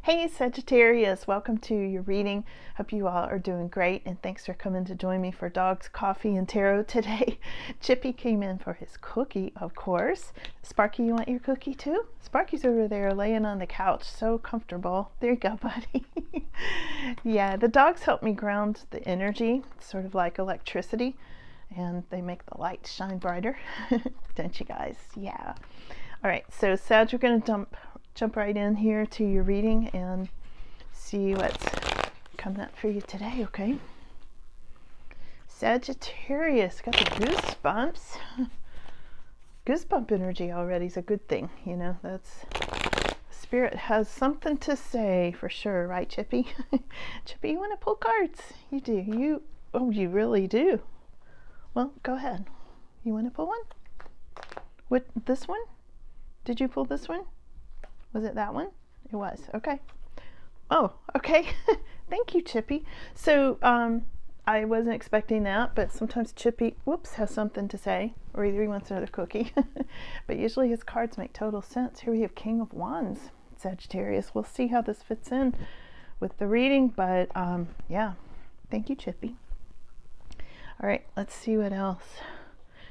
Hey Sagittarius, welcome to your reading. Hope you all are doing great, and thanks for coming to join me for Dogs, Coffee, and Tarot today. Chippy came in for his cookie, of course. Sparky, you want your cookie too? Sparky's over there laying on the couch, so comfortable. There you go, buddy. Yeah, the dogs help me ground the energy, sort of like electricity, and they make the light shine brighter. Don't you guys? Yeah. All right, so Sag, we're going to jump right in here to your reading and see what's coming up for you today, okay? Sagittarius, got the goosebumps. Goosebump energy already is a good thing, you know. That's Spirit has something to say for sure, right, Chippy? Chippy, you want to pull cards? You do. You really do. Well, go ahead. You want to pull one? What, this one? Did you pull this one? Was it that one? It was. Okay. Oh, okay. Thank you, Chippy. So I wasn't expecting that, but sometimes Chippy, has something to say, or either he wants another cookie. But usually his cards make total sense. Here we have King of Wands, Sagittarius. We'll see how this fits in with the reading, but yeah. Thank you, Chippy. All right, let's see what else.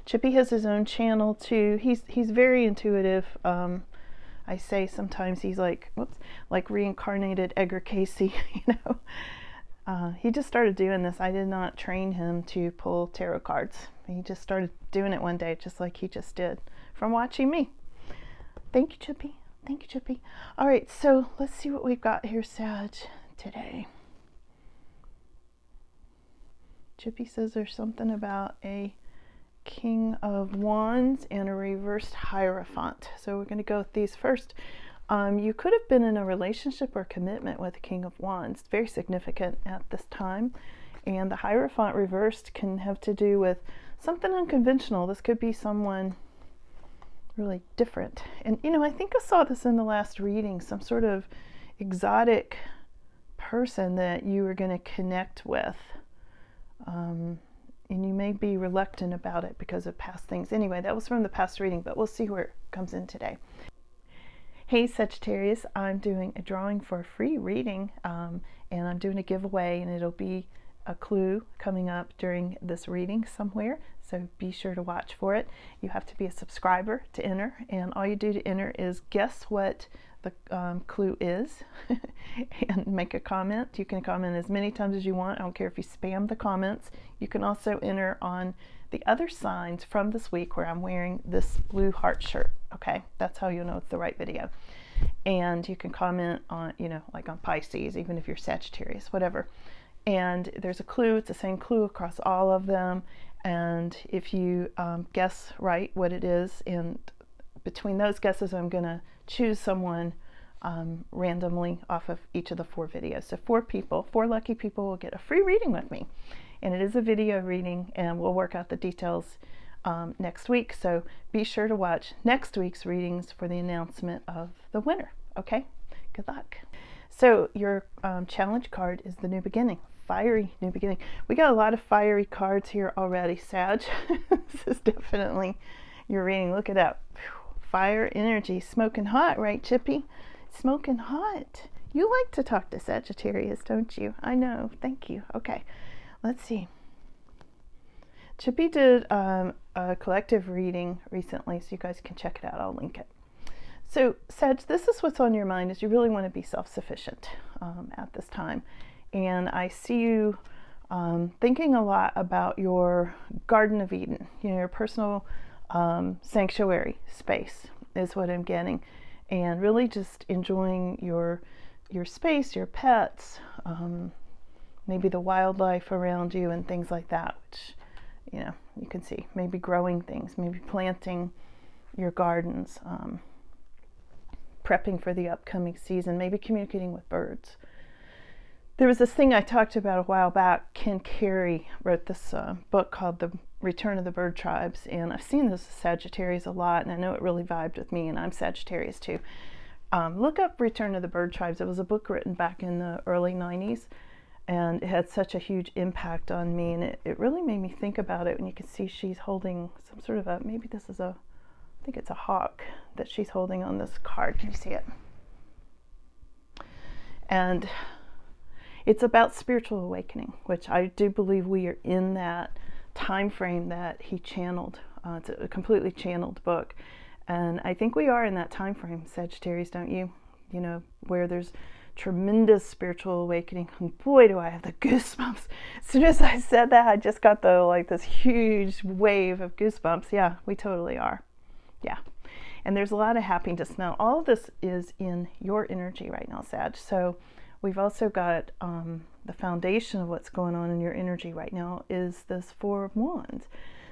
Chippy has his own channel too. He's very intuitive. I say sometimes he's like reincarnated Edgar Casey, you know. He just started doing this. I did not train him to pull tarot cards. He just started doing it one day, just like he just did from watching me. Thank you, Chippy. Thank you, Chippy. All right, so let's see what we've got here, Sag, today. Chippy says there's something about a King of Wands and a reversed Hierophant. So we're going to go with these first. You could have been in a relationship or commitment with the King of Wands. It's very significant at this time. And the Hierophant reversed can have to do with something unconventional. This could be someone really different. And, you know, I think I saw this in the last reading, some sort of exotic person that you were going to connect with. And you may be reluctant about it because of past things. Anyway, that was from the past reading, but we'll see where it comes in today. Hey Sagittarius, I'm doing a drawing for a free reading, and I'm doing a giveaway, and it'll be a clue coming up during this reading somewhere, so be sure to watch for it. You have to be a subscriber to enter, and all you do to enter is guess what the clue is and make a comment. You can comment as many times as you want. I don't care if you spam the comments. You can also enter on the other signs from this week where I'm wearing this blue heart shirt. Okay, that's how you'll know it's the right video. And you can comment on, you know, like on Pisces, even if you're Sagittarius, whatever. And there's a clue. It's the same clue across all of them. And if you guess right what it is, and between those guesses, I'm going to choose someone randomly off of each of the 4 videos. So 4 lucky people will get a free reading with me. And it is a video reading, and we'll work out the details next week. So be sure to watch next week's readings for the announcement of the winner. Okay? Good luck. So your challenge card is the New Beginning. Fiery New Beginning. We got a lot of fiery cards here already, Sag. This is definitely your reading. Look it up. Fire energy, smoking hot, right, Chippy? Smoking hot. You like to talk to Sagittarius, don't you? I know. Thank you. Okay, let's see. Chippy did a collective reading recently, so you guys can check it out. I'll link it. So, Sag, this is what's on your mind, is you really want to be self-sufficient at this time. And I see you thinking a lot about your Garden of Eden, you know, your personal sanctuary space is what I'm getting, and really just enjoying your space, your pets, maybe the wildlife around you and things like that, which, you know, you can see, maybe growing things, maybe planting your gardens, prepping for the upcoming season, maybe communicating with birds. There was this thing I talked about a while back. Ken Carey wrote this book called The Return of the Bird Tribes, and I've seen this Sagittarius a lot, and I know it really vibed with me, and I'm Sagittarius too. Look up Return of the Bird Tribes. It was a book written back in the early 90s, and it had such a huge impact on me, and it really made me think about it. And you can see she's holding some sort of maybe this is I think it's a hawk that she's holding on this card. Can you see it? And it's about spiritual awakening, which I do believe we are in that time frame that he channeled. It's a completely channeled book. And I think we are in that time frame, Sagittarius, don't you? You know, where there's tremendous spiritual awakening. And boy, do I have the goosebumps. As soon as I said that, I just got this huge wave of goosebumps. Yeah, we totally are. Yeah. And there's a lot of happiness now. All of this is in your energy right now, Sag. So we've also got the foundation of what's going on in your energy right now is this Four of Wands.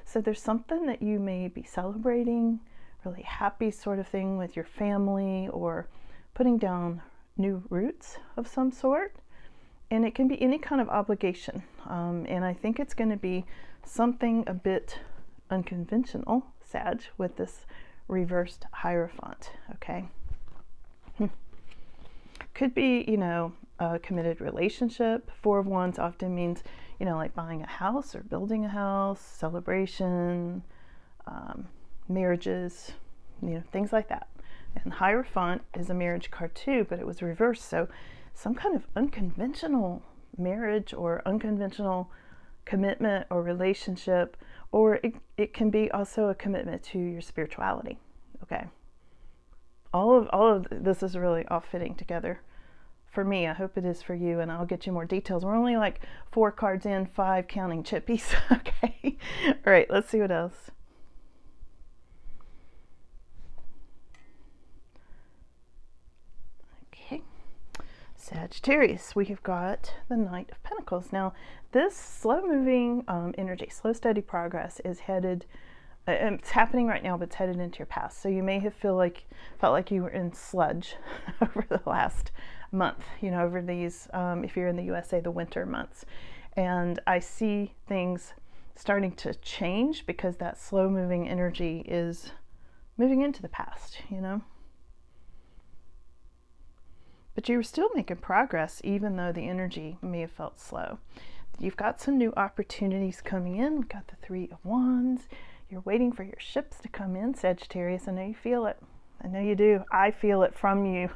So there's something that you may be celebrating, really happy sort of thing with your family, or putting down new roots of some sort. And it can be any kind of obligation. And I think it's going to be something a bit unconventional, Sag, with this reversed Hierophant, okay? Could be, you know, a committed relationship. Four of Wands often means, you know, like buying a house or building a house, celebration, marriages, you know, things like that. And Hierophant is a marriage card too, but it was reversed. So some kind of unconventional marriage or unconventional commitment or relationship, or it can be also a commitment to your spirituality, okay? All of this is really all fitting together for me. I hope it is for you, and I'll get you more details. We're only like 4 cards in, 5 counting chippies, okay? All right, let's see what else. Okay, Sagittarius, we have got the Knight of Pentacles. Now, this slow-moving energy, slow, steady progress is headed, it's happening right now, but it's headed into your past. So you may have felt like you were in sludge over the last month, you know, over these, if you're in the USA, the winter months. And I see things starting to change because that slow-moving energy is moving into the past, you know. But you were still making progress, even though the energy may have felt slow. You've got some new opportunities coming in. We've got the Three of Wands. You're waiting for your ships to come in, Sagittarius. I know you feel it. I know you do. I feel it from you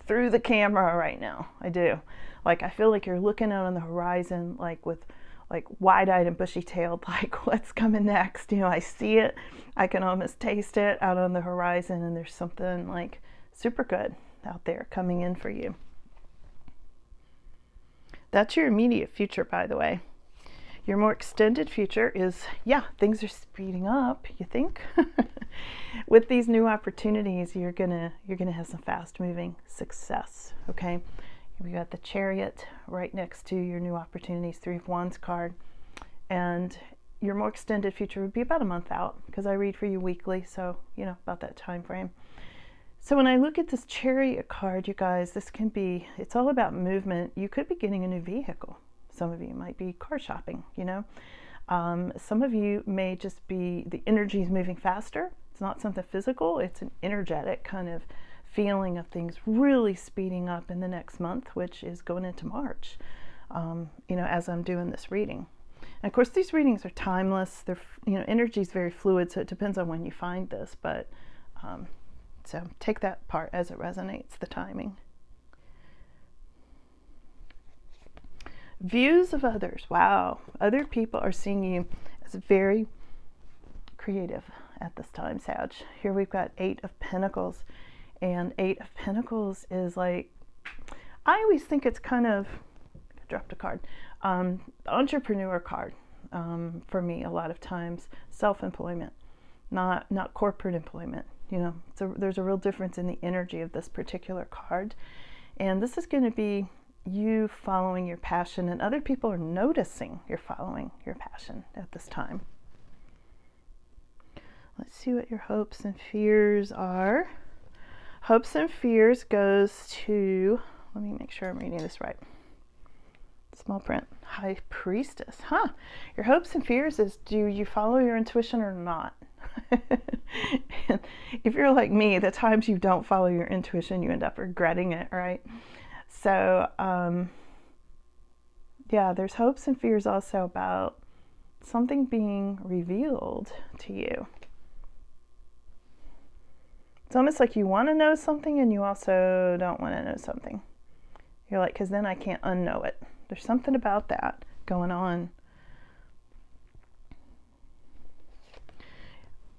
through the camera right now. I do. Like, I feel like you're looking out on the horizon, like with like wide-eyed and bushy-tailed, like what's coming next. You know, I see it. I can almost taste it out on the horizon, and there's something like super good out there coming in for you. That's your immediate future, by the way. Your more extended future is, yeah, things are speeding up, you think? With these new opportunities, you're gonna have some fast-moving success, okay? We got the Chariot right next to your new opportunities, Three of Wands card. And your more extended future would be about a month out, because I read for you weekly, so, you know, about that time frame. So when I look at this Chariot card, you guys, this can be, it's all about movement. You could be getting a new vehicle. Some of you might be car shopping, you know. Some of you may just be, the energy is moving faster. It's not something physical. It's an energetic kind of feeling of things really speeding up in the next month, which is going into March, you know, as I'm doing this reading. And of course, these readings are timeless. They're, you know, energy is very fluid, so it depends on when you find this, but so take that part as it resonates, the timing. Views of others. Wow. Other people are seeing you as very creative at this time, Sag. Here we've got 8 of Pentacles. And 8 of Pentacles is like, I always think it's kind of, I dropped a card, entrepreneur card for me a lot of times. Self-employment, not corporate employment. You know, so there's a real difference in the energy of this particular card. And this is going to be you following your passion, and other people are noticing you're following your passion at this time. Let's see what your hopes and fears are. Hopes and fears goes to, let me make sure I'm reading this right. Small print, High Priestess. Huh. Your hopes and fears is, do you follow your intuition or not? If you're like me, the times you don't follow your intuition, you end up regretting it, right? So, yeah, there's hopes and fears also about something being revealed to you. It's almost like you want to know something and you also don't want to know something. You're like, because then I can't unknow it. There's something about that going on.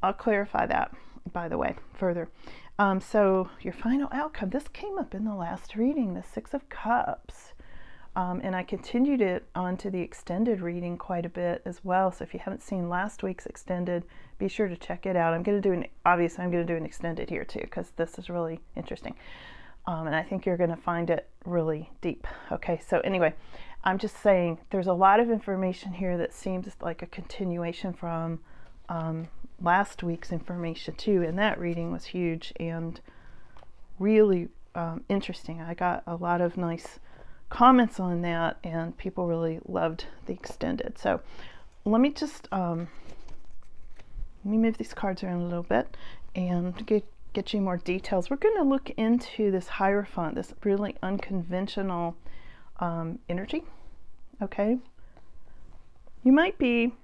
I'll clarify that, by the way, further. So your final outcome, this came up in the last reading, the Six of Cups. And I continued it onto the extended reading quite a bit as well. So if you haven't seen last week's extended, be sure to check it out. Obviously I'm going to do an extended here too, because this is really interesting. And I think you're going to find it really deep. Okay, so anyway, I'm just saying there's a lot of information here that seems like a continuation from last week's information too, and that reading was huge and really interesting. I got a lot of nice comments on that, and people really loved the extended. So let me just let me move these cards around a little bit and get you more details. We're going to look into this Hierophant, this really unconventional energy. Okay, you might be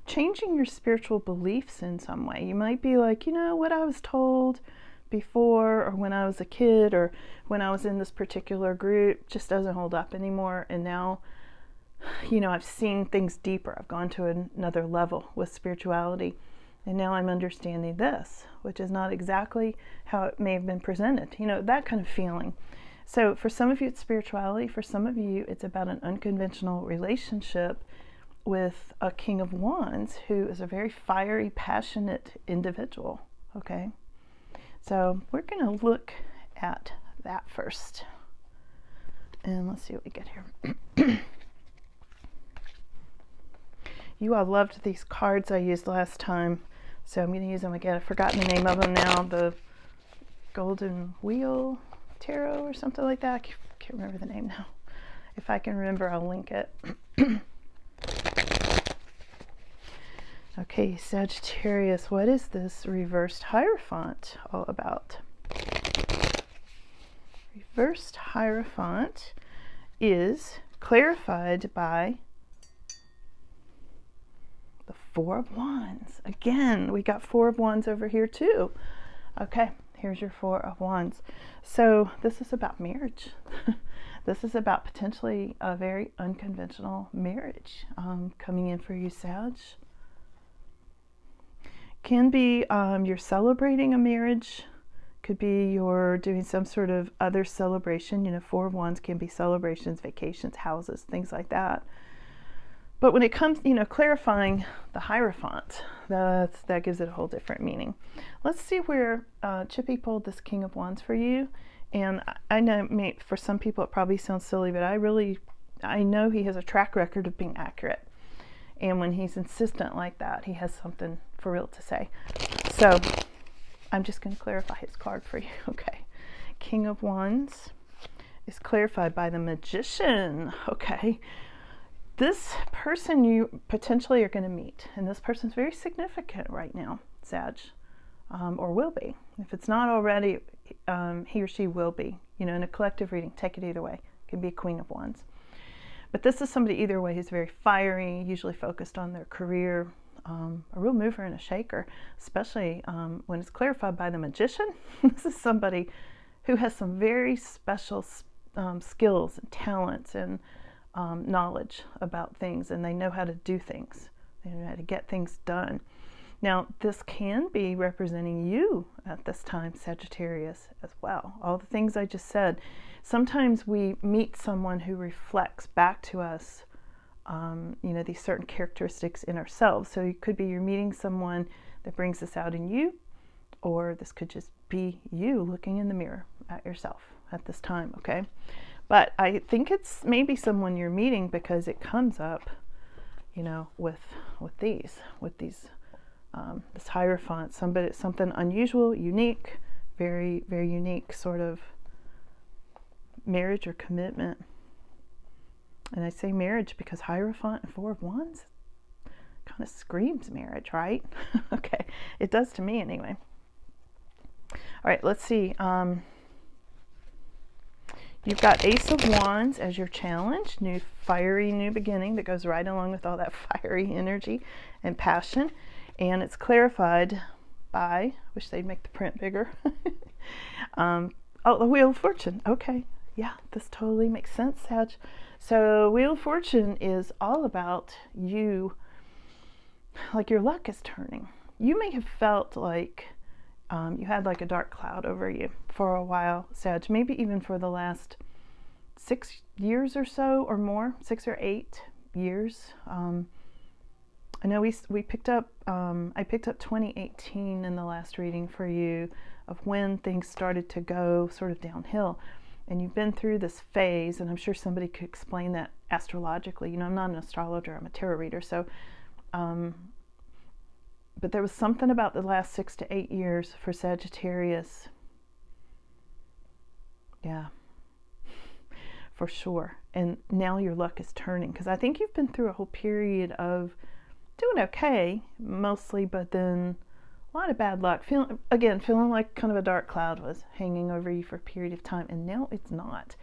changing your spiritual beliefs in some way. You might be like, you know, what I was told before, or when I was a kid, or when I was in this particular group just doesn't hold up anymore, and now, you know, I've seen things deeper. I've gone to another level with spirituality, and now I'm understanding this, which is not exactly how it may have been presented, you know, that kind of feeling. So for some of you it's spirituality, for some of you it's about an unconventional relationship with a King of Wands who is a very fiery, passionate individual. Okay, so we're going to look at that first, and let's see what we get here. You all loved these cards I used last time, so I'm going to use them again. I've forgotten the name of them now. The Golden Wheel Tarot or something like that. I can't remember the name now. If I can remember, I'll link it. Okay, Sagittarius, what is this reversed Hierophant all about? Reversed Hierophant is clarified by the Four of Wands. Again, we got Four of Wands over here too. Okay, here's your Four of Wands. So this is about marriage. This is about potentially a very unconventional marriage coming in for you, Sag. Can be you're celebrating a marriage, could be you're doing some sort of other celebration. You know, Four of Wands can be celebrations, vacations, houses, things like that. But when it comes, you know, clarifying the Hierophant, that gives it a whole different meaning. Let's see where Chippy pulled this King of Wands for you. And I know for some people it probably sounds silly, but I know he has a track record of being accurate. And when he's insistent like that, he has something for real to say. So I'm just going to clarify his card for you. Okay. King of Wands is clarified by the Magician. Okay. This person you potentially are going to meet, and this person's very significant right now, Sag, or will be. If it's not already, he or she will be. You know, in a collective reading, take it either way. It can be a Queen of Wands. But this is somebody either way who's very fiery, usually focused on their career, a real mover and a shaker, especially when it's clarified by the Magician. This is somebody who has some very special skills and talents and knowledge about things, and they know how to do things. They know how to get things done. Now, this can be representing you at this time, Sagittarius, as well. All the things I just said. Sometimes we meet someone who reflects back to us, you know, these certain characteristics in ourselves. So it could be you're meeting someone that brings this out in you, or this could just be you looking in the mirror at yourself at this time, okay? But I think it's maybe someone you're meeting because it comes up, you know, with this Hierophant, something unusual, unique, very, very unique sort of marriage or commitment. And I say marriage because Hierophant and Four of Wands kind of screams marriage, right? Okay, it does to me anyway. All right, let's see. You've got Ace of Wands as your challenge, fiery new beginning that goes right along with all that fiery energy and passion. And it's clarified by, wish they'd make the print bigger. Oh, the Wheel of Fortune. Okay. Yeah, this totally makes sense, Sag. So Wheel of Fortune is all about you, like your luck is turning. You may have felt like you had like a dark cloud over you for a while, Sag, maybe even for the last 6 years or so or more, 6 or 8 years. I know we picked up, I picked up 2018 in the last reading for you of when things started to go sort of downhill. And you've been through this phase, and I'm sure somebody could explain that astrologically. You know, I'm not an astrologer, I'm a tarot reader. So, but there was something about the last 6 to 8 years for Sagittarius. Yeah, for sure. And now your luck is turning, because I think you've been through a whole period of doing okay, mostly, but then a lot of bad luck. Feeling like kind of a dark cloud was hanging over you for a period of time, and now it's not.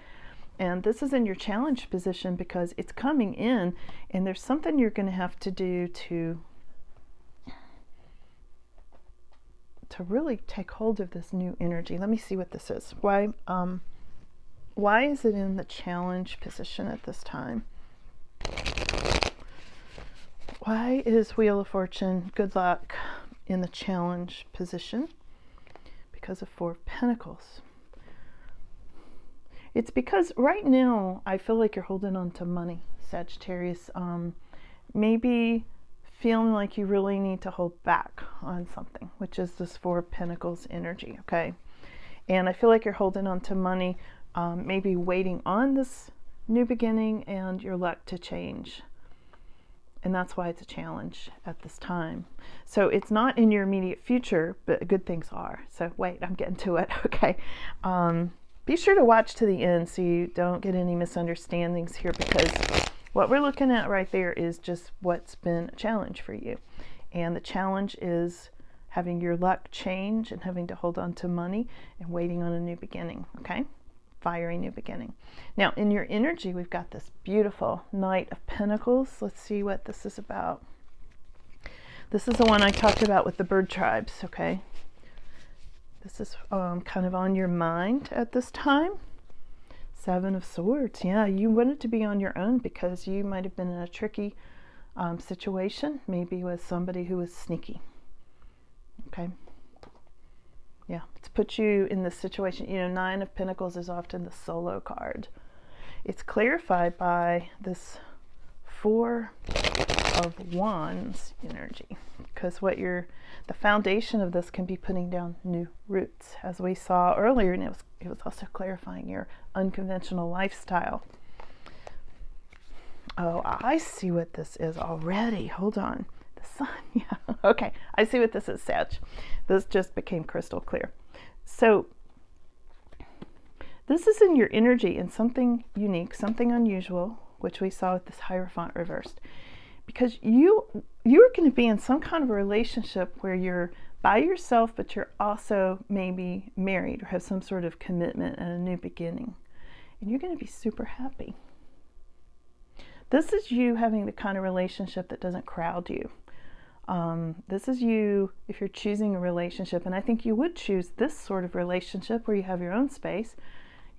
And this is in your challenge position because it's coming in, and there's something you're going to have to do to really take hold of this new energy. Let me see what this is. Why is it in the challenge position at this time? Why is Wheel of Fortune, good luck, in the challenge position? Because of Four of Pentacles. It's because right now I feel like you're holding on to money, Sagittarius. Maybe feeling like you really need to hold back on something, which is this Four of Pentacles energy, okay? And I feel like you're holding on to money, maybe waiting on this new beginning and your luck to change. And that's why it's a challenge at this time. So it's not in your immediate future, but good things are. So wait, I'm getting to it. Okay. Be sure to watch to the end so you don't get any misunderstandings here, because what we're looking at right there is just what's been a challenge for you. And the challenge is having your luck change and having to hold on to money and waiting on a new beginning. Okay. Fiery new beginning. Now in your energy, we've got this beautiful Knight of Pentacles. Let's see what this is about. This is the one I talked about with the bird tribes, okay? This is kind of on your mind at this time. Seven of Swords. Yeah, you wanted to be on your own because you might have been in a tricky situation, maybe with somebody who was sneaky. Okay. Yeah, to put you in this situation. You know, Nine of Pentacles is often the solo card. It's clarified by this Four of Wands energy, because the foundation of this can be putting down new roots, as we saw earlier, and it was also clarifying your unconventional lifestyle. Oh, I see what this is already. Hold on. Sun. Yeah. Okay. I see what this is, Sag. This just became crystal clear. So this is in your energy, and something unique, something unusual, which we saw with this Hierophant reversed, because you're going to be in some kind of a relationship where you're by yourself, but you're also maybe married or have some sort of commitment and a new beginning, and you're going to be super happy. This is you having the kind of relationship that doesn't crowd you. This is you, if you're choosing a relationship, and I think you would choose this sort of relationship where you have your own space.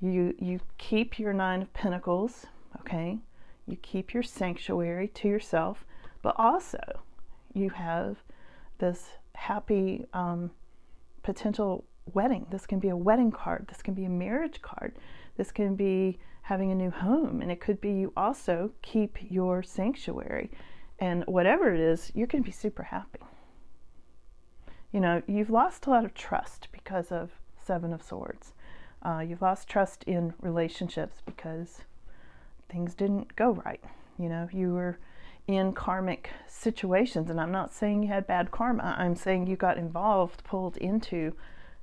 You keep your Nine of Pentacles, okay? You keep your sanctuary to yourself, but also you have this happy potential wedding. This can be a wedding card. This can be a marriage card. This can be having a new home, and it could be you also keep your sanctuary. And whatever it is, you're going to be super happy. You know, you've lost a lot of trust because of Seven of Swords. You've lost trust in relationships because things didn't go right. You know, you were in karmic situations, and I'm not saying you had bad karma. I'm saying you got involved, pulled into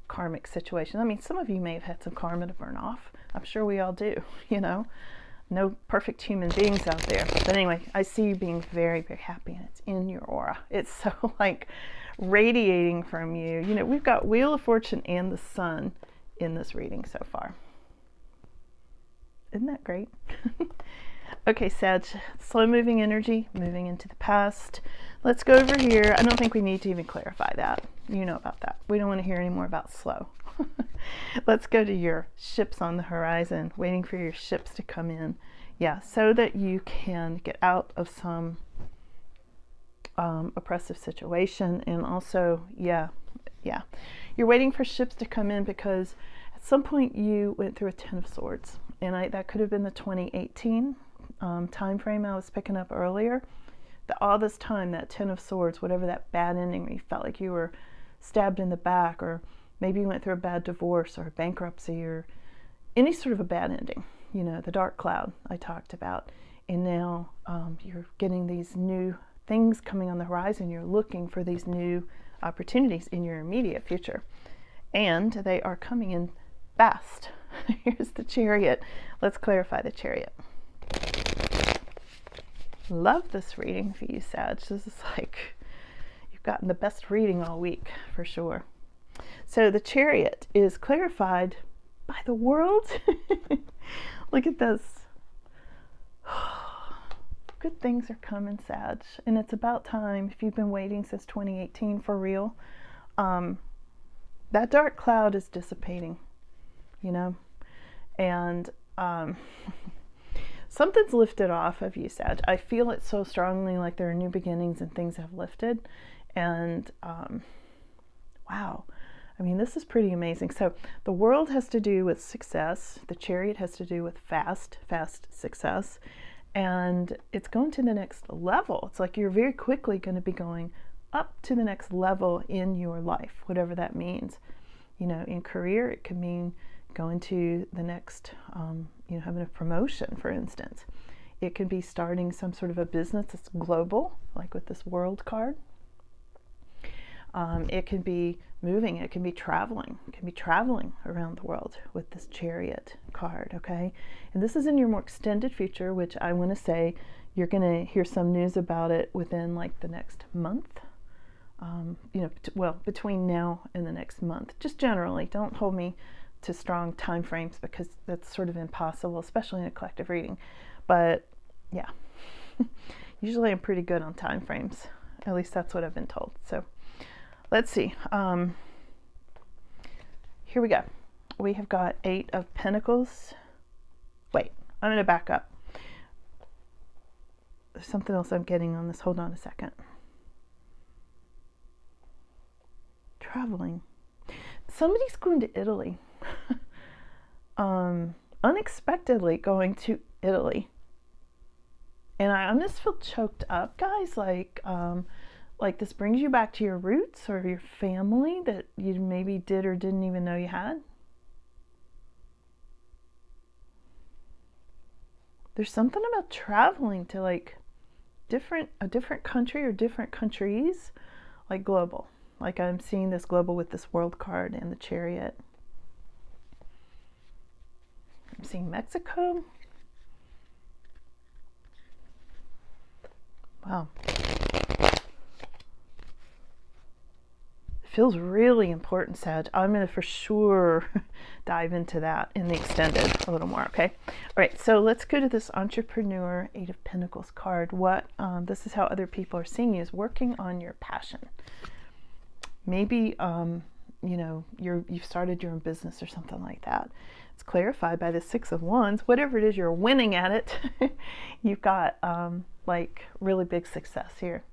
karmic situations. I mean, some of you may have had some karma to burn off. I'm sure we all do, you know. No perfect human beings out there. But anyway, I see you being very, very happy, and it's in your aura. It's so like radiating from you. You know, we've got Wheel of Fortune and the Sun in this reading so far. Isn't that great? Okay, Sag, slow moving energy, moving into the past. Let's go over here. I don't think we need to even clarify that. You know about that. We don't want to hear any more about slow. Let's go to your ships on the horizon, waiting for your ships to come in. Yeah, so that you can get out of some oppressive situation. And also, yeah, you're waiting for ships to come in because at some point you went through a Ten of Swords. And that could have been the 2018 time frame I was picking up earlier. All this time, that Ten of Swords, whatever that bad ending where you felt like you were stabbed in the back, or maybe you went through a bad divorce or bankruptcy or any sort of a bad ending, the dark cloud I talked about. And now you're getting these new things coming on the horizon. You're looking for these new opportunities in your immediate future. And they are coming in fast. Here's the Chariot. Let's clarify the Chariot. Love this reading for you, Sag. This is like, you've gotten the best reading all week for sure. So the Chariot is clarified by the world. Look at this. Good things are coming, Sag. And it's about time, if you've been waiting since 2018 for real. That dark cloud is dissipating, and something's lifted off of you, Sag. I feel it so strongly, like there are new beginnings and things have lifted. And wow, I mean, this is pretty amazing. So the world has to do with success. The Chariot has to do with fast success. And it's going to the next level. It's like you're very quickly going to be going up to the next level in your life, whatever that means. In career, it could mean going to the next, having a promotion, for instance. It could be starting some sort of a business that's global, like with this World card. It can be moving. It can be traveling. It can be traveling around the world with this Chariot card, okay? And this is in your more extended future, which I want to say you're going to hear some news about it within like the next month. Between now and the next month. Just generally, don't hold me to strong time frames because that's sort of impossible, especially in a collective reading. But yeah, usually I'm pretty good on time frames. At least that's what I've been told. So let's see. Here we go. We have got 8 of Pentacles. Wait, I'm going to back up. There's something else I'm getting on this. Hold on a second. Traveling. Somebody's going to Italy. Unexpectedly going to Italy. And I just feel choked up, guys. Like this brings you back to your roots or your family that you maybe did or didn't even know you had. There's something about traveling to like a different country or different countries, like global. Like I'm seeing this global with this World card and the Chariot. I'm seeing Mexico. Wow. It feels really important, Sag. I'm going to for sure dive into that in the extended a little more, okay? All right, so let's go to this Entrepreneur 8 of Pentacles card. This is how other people are seeing you, is working on your passion. Maybe, you've started your own business or something like that. It's clarified by the 6 of Wands. Whatever it is, you're winning at it. You've got like really big success here,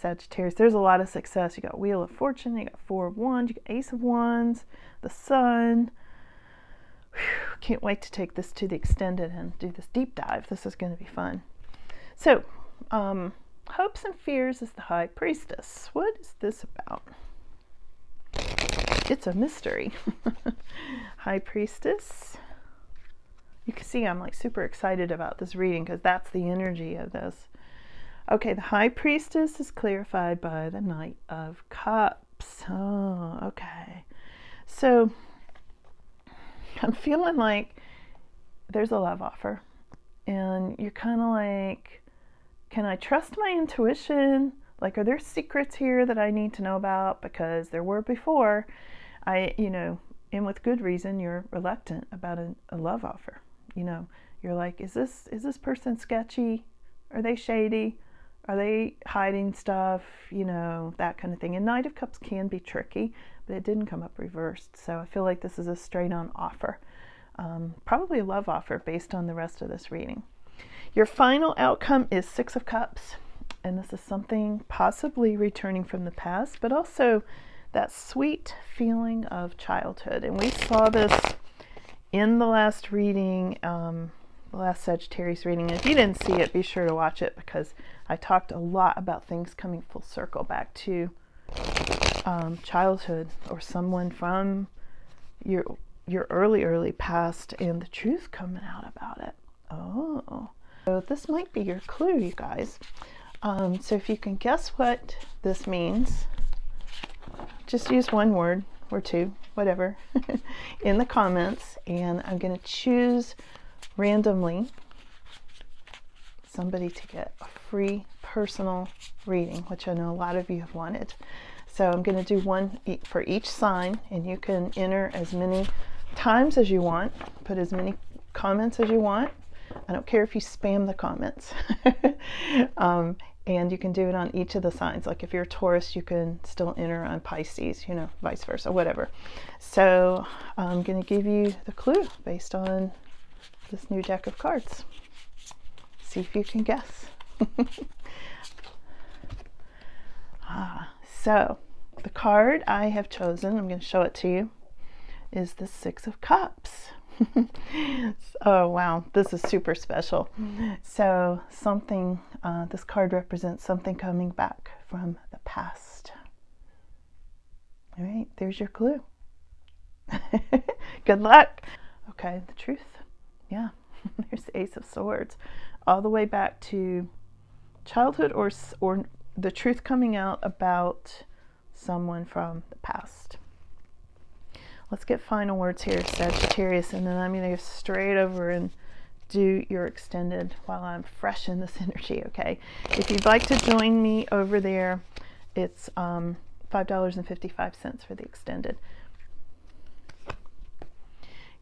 Sagittarius. There's a lot of success. You got Wheel of Fortune. You got 4 of Wands. You got Ace of Wands. The Sun. Whew, can't wait to take this to the extended and do this deep dive. This is going to be fun. So, hopes and fears is the High Priestess. What is this about? It's a mystery. High Priestess. You can see I'm like super excited about this reading because that's the energy of this. Okay, the High Priestess is clarified by the Knight of Cups. Oh, okay. So I'm feeling like there's a love offer. And you're kind of like, can I trust my intuition? Like, are there secrets here that I need to know about? Because there were before. And with good reason, you're reluctant about a love offer. You're like, is this person sketchy? Are they shady? Are they hiding stuff? That kind of thing. And Knight of Cups can be tricky, but it didn't come up reversed. So I feel like this is a straight on offer. Probably a love offer based on the rest of this reading. Your final outcome is Six of Cups, and this is something possibly returning from the past, but also that sweet feeling of childhood. And we saw this in the last reading, the last Sagittarius reading. And if you didn't see it, be sure to watch it, because I talked a lot about things coming full circle back to childhood, or someone from your early past, and the truth coming out about it. Oh, so this might be your clue, you guys. So if you can guess what this means, just use one word or two, whatever, in the comments, and I'm going to choose randomly somebody to get a free personal reading, which I know a lot of you have wanted. So I'm going to do one for each sign, and you can enter as many times as you want, put as many comments as you want. I don't care if you spam the comments. And you can do it on each of the signs. Like if you're a Taurus, you can still enter on Pisces, you know, vice versa, whatever. So I'm going to give you the clue based on this new deck of cards. See if you can guess. So the card I have chosen, I'm going to show it to you, is the Six of Cups. Oh wow, this is super special. So something, this card represents something coming back from the past. All right, there's your clue. Good luck. Okay, the truth. Yeah, there's the Ace of Swords, all the way back to childhood, or the truth coming out about someone from the past. Let's get final words here, Sagittarius, and then I'm going to go straight over and do your extended while I'm fresh in this energy, okay? If you'd like to join me over there, it's $5.55 for the extended.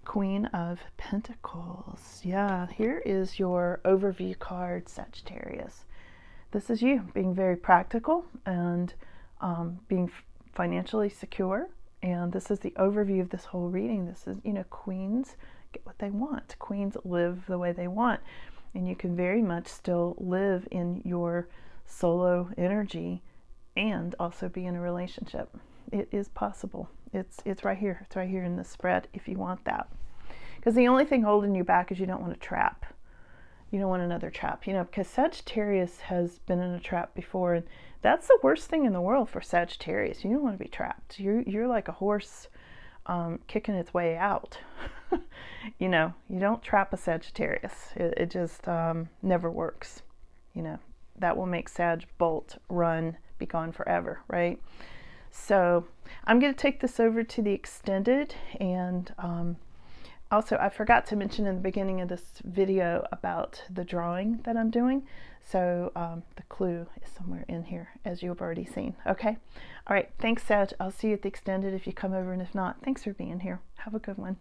Queen of Pentacles. Yeah, here is your overview card, Sagittarius. This is you being very practical and being financially secure. And this is the overview of this whole reading. This is, you know, queens get what they want. Queens live the way they want. And you can very much still live in your solo energy and also be in a relationship. It is possible. It's right here. It's right here in the spread if you want that. Because the only thing holding you back is you don't want a trap. You don't want another trap, you know, because Sagittarius has been in a trap before, and that's the worst thing in the world for Sagittarius. You don't want to be trapped. You're like a horse kicking its way out. You know, you don't trap a Sagittarius. It just never works. You know, that will make Sag bolt, run, be gone forever, right? So I'm going to take this over to the extended, and also, I forgot to mention in the beginning of this video about the drawing that I'm doing. So the clue is somewhere in here, as you've already seen. Okay? All right. Thanks, Sag. I'll see you at the extended if you come over, and if not, thanks for being here. Have a good one.